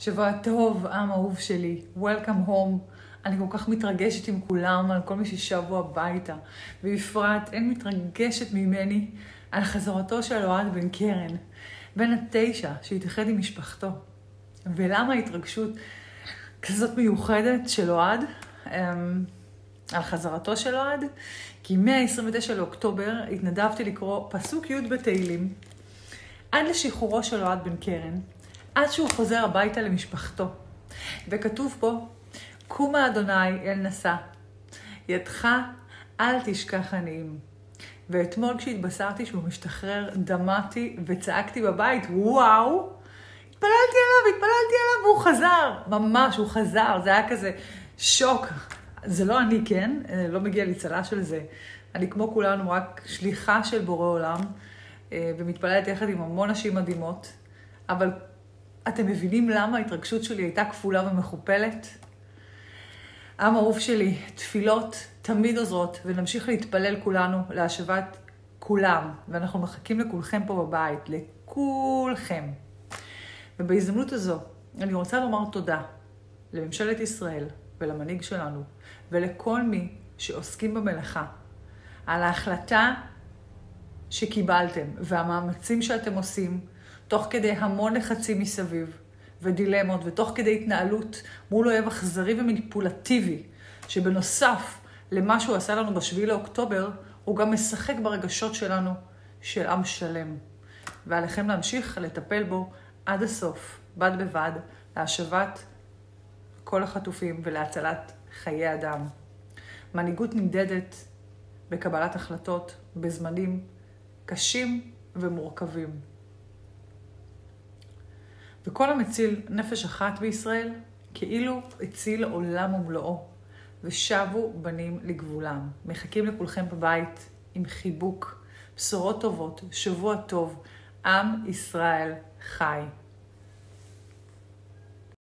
שבוע טוב, עם אהוב שלי. Welcome home. אני כל כך מתרגשת עם כולם, על כל מי ששבו הביתה. ובפרט, אין מתרגשת ממני על חזרתו של אוהד בן קרן, בן 9, שהתאחד עם משפחתו. ולמה ההתרגשות כזאת מיוחדת של אוהד על חזרתו של אוהד? כי מה-29 לאוקטובר התנדבתי לקרוא פסוק י' בתהילים, עד לשחרורו של אוהד בן קרן, עד שהוא חוזר הביתה למשפחתו. וכתוב פה, קומה אדוני אל נשא, ידך אל תשכח עניים. ואתמול כשהתבשרתי שהוא משתחרר, דמעתי וצעקתי בבית, וואו, התפללתי עליו, והוא חזר. ממש, הוא חזר, זה היה כזה שוק. זה לא אני, כן? לא מגיע לי צלה של זה. אני כמו כולנו רק שליחה של בורא עולם, ומתפללת יחד עם המון נשים מדהימות, אבל אתם מבינים למה ההתרגשות שלי הייתה כפולה ומכופלת? עם אהוב שלי, תפילות תמיד עוזרות, ונמשיך להתפלל כולנו להשבת כולם, ואנחנו מחכים לכולכם פה בבית, לכולכם. ובהזדמנות הזו, אני רוצה לומר תודה לממשלת ישראל ולמנהיג שלנו, ולכל מי שעוסקים במלאכה, על ההחלטה שקיבלתם, והמאמצים שאתם עושים, תוך כדי המון לחצים מסביב, ודילמות, ותוך כדי התנהלות מול אויב אכזרי ומניפולטיבי, שבנוסף למה שהוא עשה לנו ב7 לאוקטובר, הוא גם משחק ברגשות שלנו של עם שלם. ועליכם להמשיך לטפל בו עד הסוף, בד בבד, להשבת כל החטופים ולהצלת חיי אדם. מנהיגות נמדדת בקבלת החלטות בזמנים קשים ומורכבים. וכל המציל נפש אחת בישראל, כאילו הציל עולם ומלואו, ושבו בנים לגבולם. מחכים לכולכם בבית עם חיבוק, בשורות טובות, שבוע טוב, עם ישראל חי.